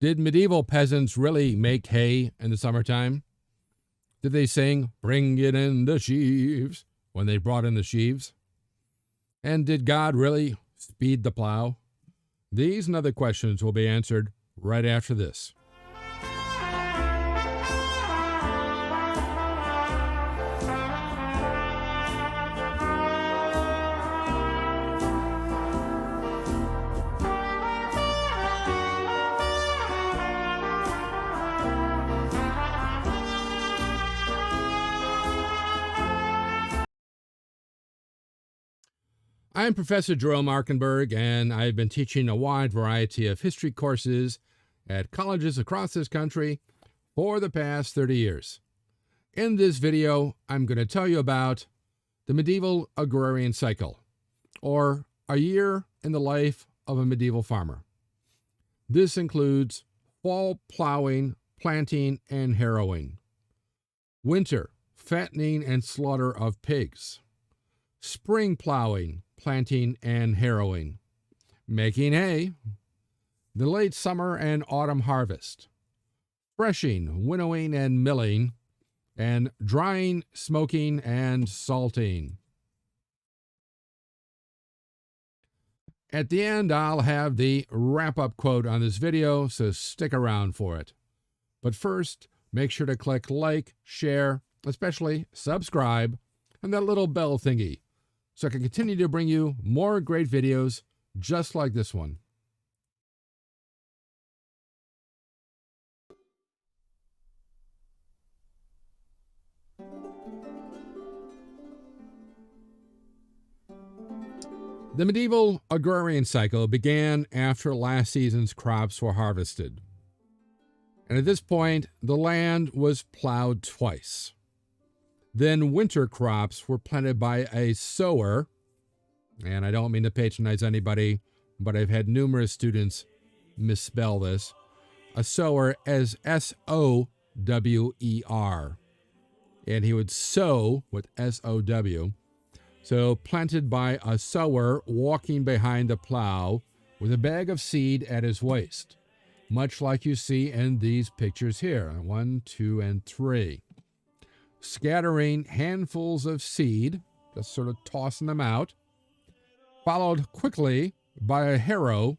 Did medieval peasants really make hay in the summertime? Did they sing, "Bring it in the sheaves," when they brought in the sheaves? And did God really speed the plow? These and other questions will be answered right after this. I'm Professor Jerome Arkenberg, and I've been teaching a wide variety of history courses at colleges across this country for the past 30 years. In this video, I'm going to tell you about the medieval agrarian cycle, or a year in the life of a medieval farmer. This includes fall plowing, planting, and harrowing; winter, fattening and slaughter of pigs; spring plowing, planting, and harrowing; making hay; the late summer and autumn harvest; threshing, winnowing, and milling; and drying, smoking, and salting. At the end, I'll have the wrap-up quote on this video, so stick around for it. But first, make sure to click like, share, especially subscribe, and that little bell thingy, so I can continue to bring you more great videos just like this one. The medieval agrarian cycle began after last season's crops were harvested. And at this point, the land was plowed twice. Then winter crops were planted by a sower, and I don't mean to patronize anybody, but I've had numerous students misspell this. A sower as S-O-W-E-R, and he would sow with S-O-W. So planted by a sower walking behind the plow with a bag of seed at his waist, much like you see in these pictures here, 1, 2, and 3. Scattering handfuls of seed, just sort of tossing them out, followed quickly by a harrow,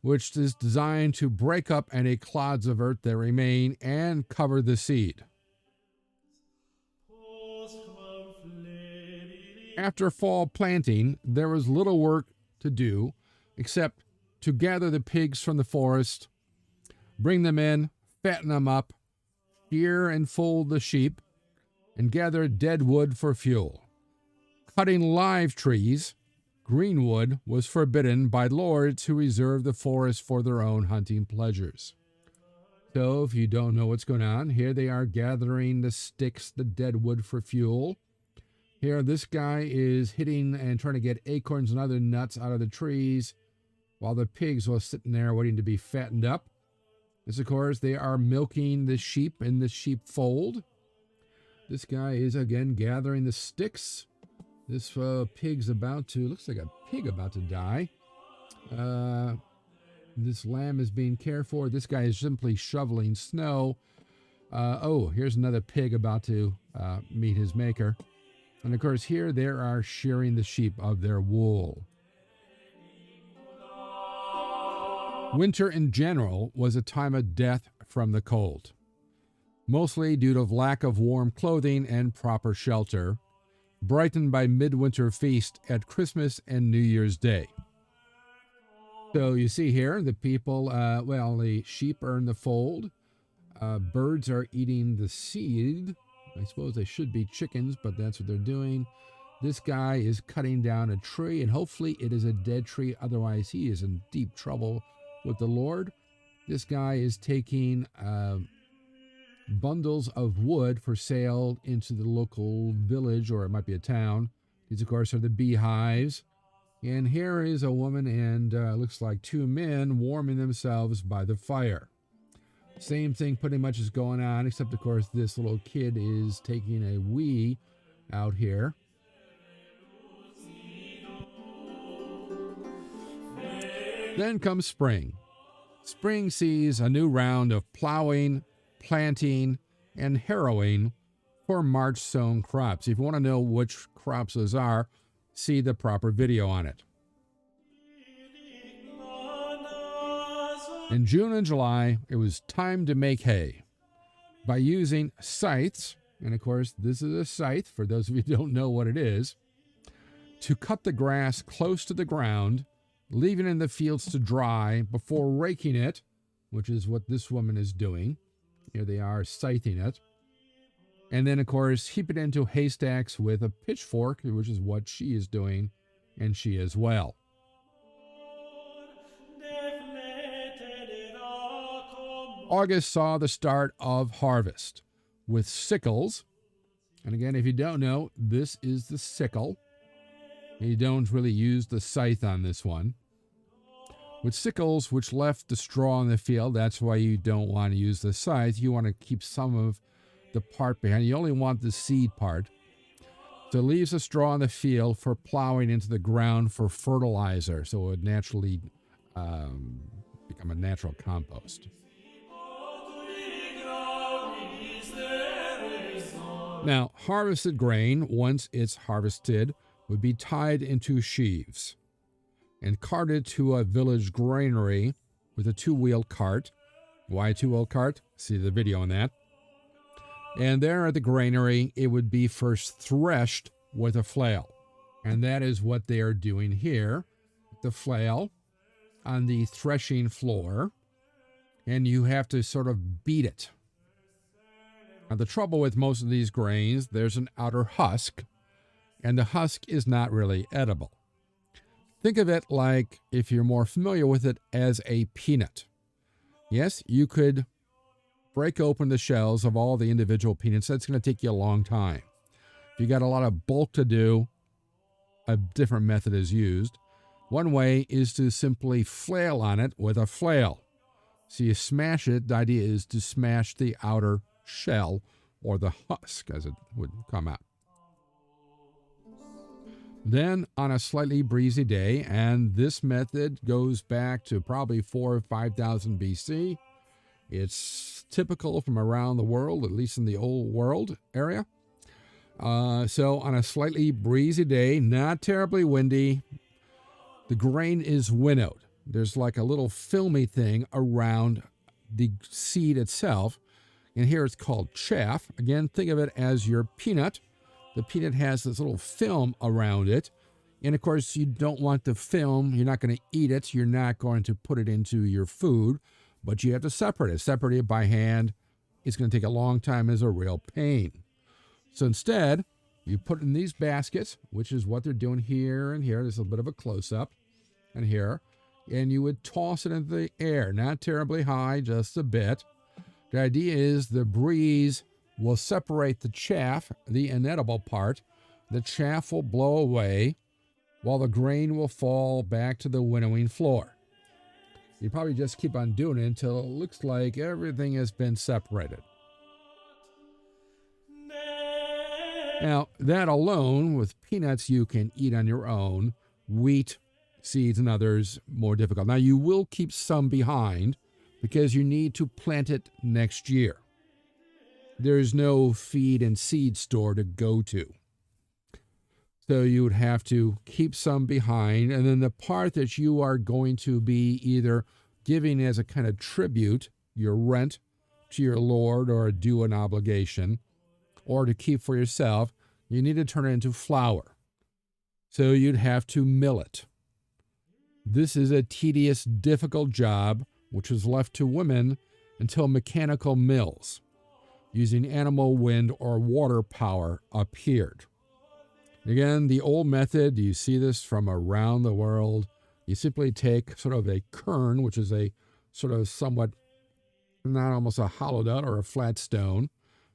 which is designed to break up any clods of earth that remain and cover the seed. After fall planting, there was little work to do except to gather the pigs from the forest, bring them in, fatten them up, shear and fold the sheep, and gather dead wood for fuel. Cutting live trees, green wood, was forbidden by lords who reserved the forest for their own hunting pleasures. So if you don't know what's going on, here they are gathering the sticks, the dead wood for fuel. Here, this guy is hitting and trying to get acorns and other nuts out of the trees, while the pigs were sitting there waiting to be fattened up. This, of course, they are milking the sheep in the sheepfold. This guy is, again, gathering the sticks. This pig's about to, looks like a pig about to die. This lamb is being cared for. This guy is simply shoveling snow. Here's another pig about to meet his maker. And of course, here they are shearing the sheep of their wool. Winter in general was a time of death from the cold, mostly due to lack of warm clothing and proper shelter, brightened by midwinter feast at Christmas and New Year's Day. So you see here, the people, the sheep are in the fold. Birds are eating the seed. I suppose they should be chickens, but that's what they're doing. This guy is cutting down a tree, and hopefully it is a dead tree. Otherwise, he is in deep trouble with the Lord. This guy is taking bundles of wood for sale into the local village, or it might be a town. These, of course, are the beehives. And here is a woman and looks like 2 men warming themselves by the fire. Same thing pretty much is going on, except, of course, this little kid is taking a wee out here. Then comes spring. Spring sees a new round of plowing, planting, and harrowing for March sown crops. If you want to know which crops those are, see the proper video on it. In June and July, it was time to make hay by using scythes, and of course, this is a scythe, for those of you who don't know what it is, to cut the grass close to the ground, leaving it in the fields to dry before raking it, which is what this woman is doing. Here they are scything it. And then, of course, heap it into haystacks with a pitchfork, which is what she is doing, and she as well. August saw the start of harvest with sickles. And again, if you don't know, this is the sickle. You don't really use the scythe on this one. With sickles, which left the straw in the field, that's why you don't want to use the scythe. You want to keep some of the part behind. You only want the seed part. So it leaves the straw in the field for plowing into the ground for fertilizer, so it would naturally become a natural compost. Now, harvested grain, once it's harvested, would be tied into sheaves and carted to a village granary with a two-wheel cart. Why a two-wheel cart? See the video on that. And there at the granary, it would be first threshed with a flail. And that is what they are doing here. The flail on the threshing floor. And you have to sort of beat it. Now, the trouble with most of these grains, there's an outer husk. And the husk is not really edible. Think of it like, if you're more familiar with it, as a peanut. Yes, you could break open the shells of all the individual peanuts. That's going to take you a long time. If you got a lot of bulk to do, a different method is used. One way is to simply flail on it with a flail. So you smash it. The idea is to smash the outer shell, or the husk, as it would come out. Then, on a slightly breezy day, and this method goes back to probably 4,000 or 5,000 BC. It's typical from around the world, at least in the old world area. So on a slightly breezy day, not terribly windy, the grain is winnowed. There's like a little filmy thing around the seed itself. And here it's called chaff. Again, think of it as your peanut. The peanut has this little film around it. And of course, you don't want the film. You're not going to eat it. You're not going to put it into your food. But you have to separate it. Separate it by hand. It's going to take a long time. It's a real pain. So instead, you put it in these baskets, which is what they're doing here and here. There's a bit of a close-up. And here. And you would toss it into the air. Not terribly high, just a bit. The idea is the breeze will separate the chaff, the inedible part. The chaff will blow away while the grain will fall back to the winnowing floor. You probably just keep on doing it until it looks like everything has been separated. Now, that alone, with peanuts you can eat on your own. Wheat, seeds, and others, more difficult. Now, you will keep some behind because you need to plant it next year. There's no feed and seed store to go to. So you would have to keep some behind. And then the part that you are going to be either giving as a kind of tribute, your rent to your Lord, or due an obligation, or to keep for yourself, you need to turn it into flour. So you'd have to mill it. This is a tedious, difficult job, which was left to women until mechanical mills using animal wind or water power appeared. Again, the old method, you see this from around the world. You simply take sort of a kern, which is a sort of somewhat, not almost a hollowed out or a flat stone.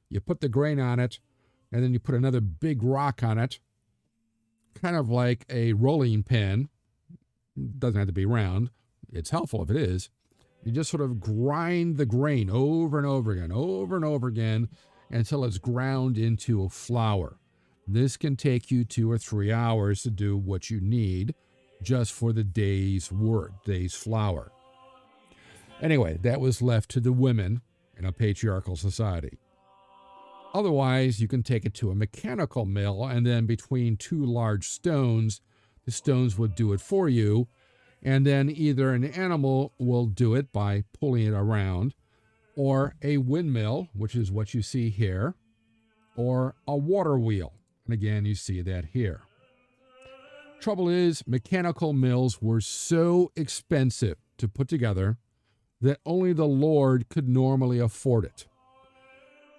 You put the grain on it, and then you put another big rock on it, kind of like a rolling pin. It doesn't have to be round. It's helpful if it is. You just sort of grind the grain over and over again, until it's ground into a flour. This can take you 2 or 3 hours to do what you need just for the day's work, day's flour. Anyway, that was left to the women in a patriarchal society. Otherwise, you can take it to a mechanical mill, and then between two large stones, the stones would do it for you, and then either an animal will do it by pulling it around, or a windmill, which is what you see here, or a water wheel. And again, you see that here. Trouble is, mechanical mills were so expensive to put together that only the Lord could normally afford it.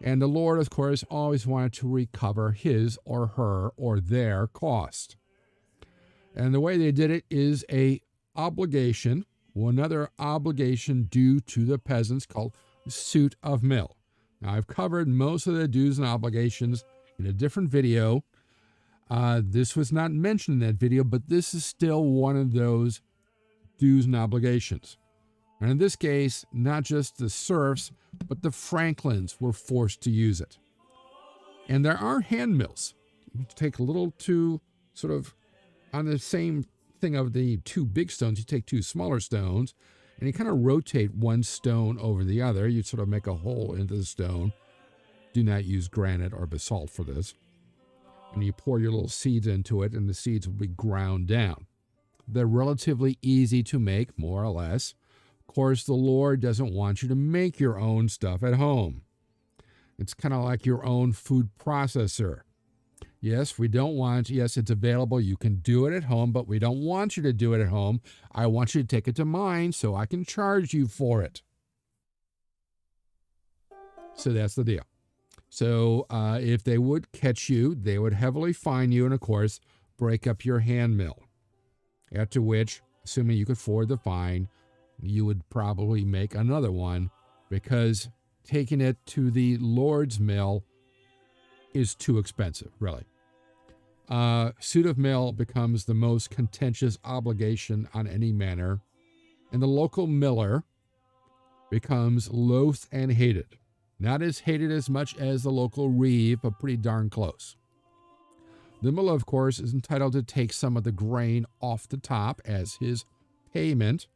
And the Lord, of course, always wanted to recover his or her or their cost. And the way they did it is a obligation, another obligation due to the peasants called suit of mill. Now, I've covered most of the dues and obligations in a different video. This was not mentioned in that video, but this is still one of those dues and obligations. And in this case, not just the serfs, but the franklins were forced to use it. And there are hand mills. You take a little two, sort of on the same thing of the two big stones, you take two smaller stones, and you kind of rotate one stone over the other. You sort of make a hole into the stone. Do not use granite or basalt for this. And you pour your little seeds into it, and the seeds will be ground down. They're relatively easy to make, more or less. Of course, the Lord doesn't want you to make your own stuff at home. It's kind of like your own food processor. Yes, it's available. You can do it at home, but we don't want you to do it at home. I want you to take it to mine so I can charge you for it. So that's the deal. So if they would catch you, they would heavily fine you and, of course, break up your hand mill. After which, assuming you could afford the fine, you would probably make another one, because taking it to the Lord's mill is too expensive, really. Suit of mill becomes the most contentious obligation on any manor, and the local miller becomes loathed and hated. Not as hated as much as the local reeve, but pretty darn close. The miller, of course, is entitled to take some of the grain off the top as his payment.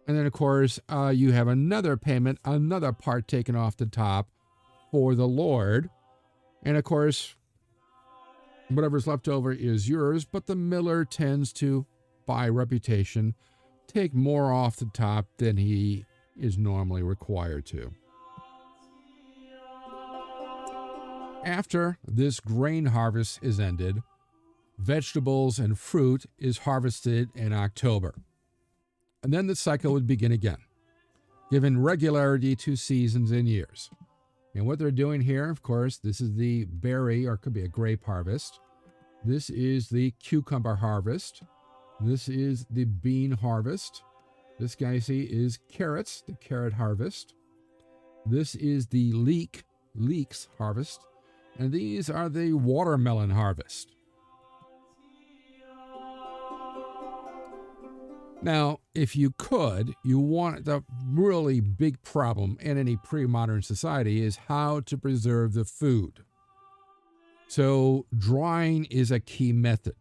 And then, of course, you have another payment, another part taken off the top for the Lord. And, of course, whatever's left over is yours, but the miller tends to, by reputation, take more off the top than he is normally required to. After this grain harvest is ended, vegetables and fruit is harvested in October. And then the cycle would begin again, giving regularity to seasons and years. And what they're doing here, of course, this is the berry, or it could be a grape harvest. This is the cucumber harvest. This is the bean harvest. This guy, see, is carrots, the carrot harvest. This is the leeks harvest. And these are the watermelon harvest. Now, if you want, the really big problem in any pre-modern society is how to preserve the food. So drying is a key method.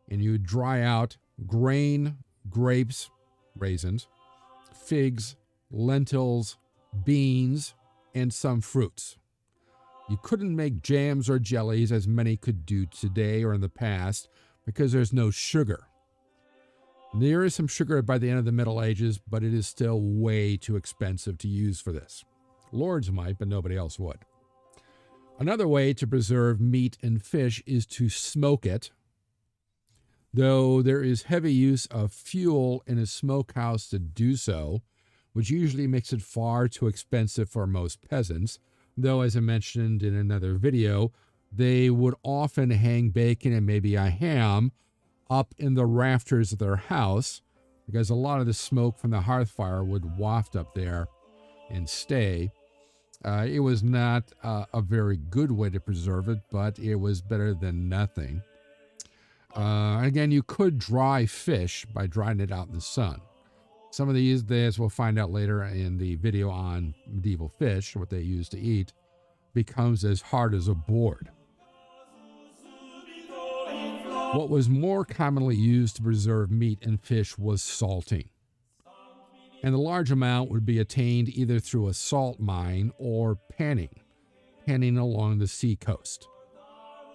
And you dry out grain, grapes, raisins, figs, lentils, beans, and some fruits. You couldn't make jams or jellies as many could do today or in the past because there's no sugar. There is some sugar by the end of the Middle Ages, but it is still way too expensive to use for this. Lords might, but nobody else would. Another way to preserve meat and fish is to smoke it, though there is heavy use of fuel in a smokehouse to do so, which usually makes it far too expensive for most peasants, though, as I mentioned in another video, they would often hang bacon and maybe a ham up in the rafters of their house, because a lot of the smoke from the hearth fire would waft up there and stay. It was not a very good way to preserve it, but it was better than nothing. Again, you could dry fish by drying it out in the sun. Some of these, as we'll find out later in the video on medieval fish, what they used to eat, becomes as hard as a board. What was more commonly used to preserve meat and fish was salting. and the large amount would be attained either through a salt mine or panning along the sea coast.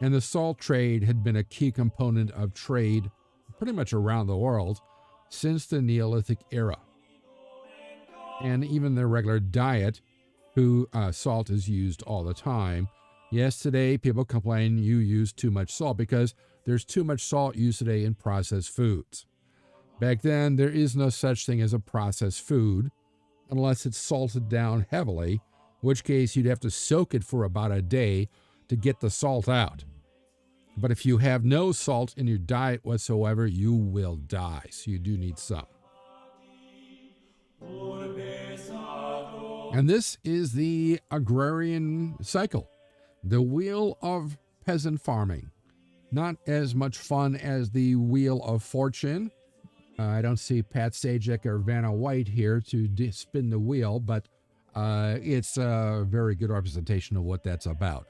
And the salt trade had been a key component of trade pretty much around the world since the Neolithic era. And even their regular diet, salt is used all the time. Yes, today people complain you use too much salt because there's too much salt used today in processed foods. Back then, there is no such thing as a processed food unless it's salted down heavily, in which case you'd have to soak it for about a day to get the salt out. But if you have no salt in your diet whatsoever, you will die. So you do need some. And this is the agrarian cycle, the wheel of peasant farming. Not as much fun as the wheel of fortune. I don't see Pat Sajak or Vanna White here to spin the wheel, but it's a very good representation of what that's about.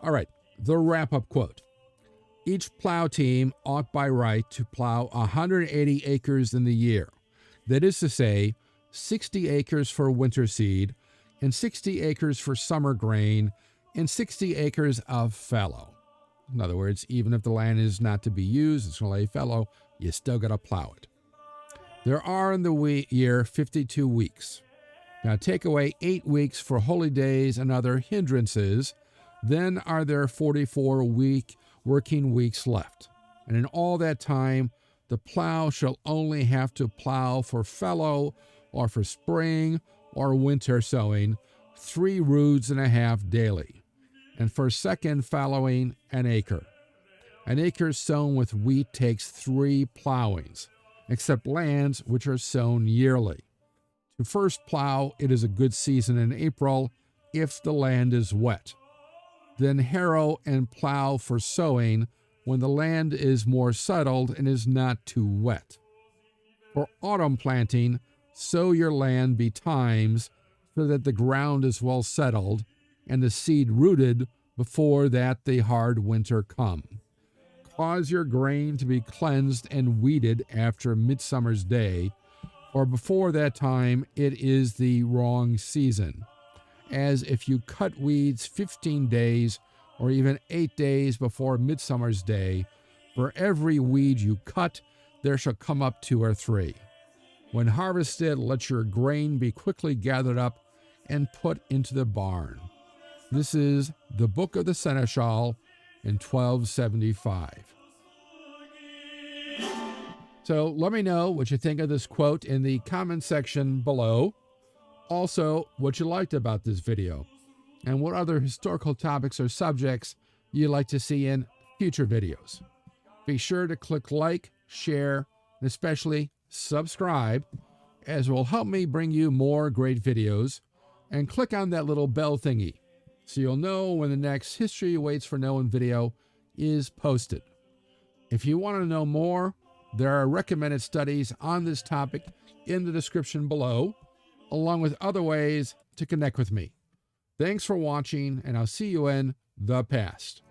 All right, the wrap-up quote. Each plow team ought by right to plow 180 acres in the year. That is to say, 60 acres for winter seed, and 60 acres for summer grain, and 60 acres of fallow. In other words, even if the land is not to be used, it's going to lay fallow, you still got to plow it. There are in the year 52 weeks. Now take away 8 weeks for holy days and other hindrances, then are there 44 working weeks left. And in all that time, the plow shall only have to plow for fallow or for spring or winter sowing 3 roods and a half daily, and for second fallowing an acre. An acre sown with wheat takes 3 plowings, except lands which are sown yearly. To first plow, it is a good season in April, if the land is wet. Then harrow and plow for sowing when the land is more settled and is not too wet. For autumn planting, sow your land betimes, so that the ground is well settled and the seed rooted before that the hard winter come. Cause your grain to be cleansed and weeded after Midsummer's Day, or before that time it is the wrong season, as if you cut weeds 15 days or even 8 days before Midsummer's Day, for every weed you cut there shall come up 2 or 3. When harvested, let your grain be quickly gathered up and put into the barn. This is the Book of the Seneschal in 1275. So let me know what you think of this quote in the comment section below. Also, what you liked about this video, and what other historical topics or subjects you'd like to see in future videos. Be sure to click like, share, and especially subscribe, as it will help me bring you more great videos, and click on that little bell thingy so you'll know when the next History Waits for No One video is posted. If you want to know more, there are recommended studies on this topic in the description below, along with other ways to connect with me. Thanks for watching, and I'll see you in the past.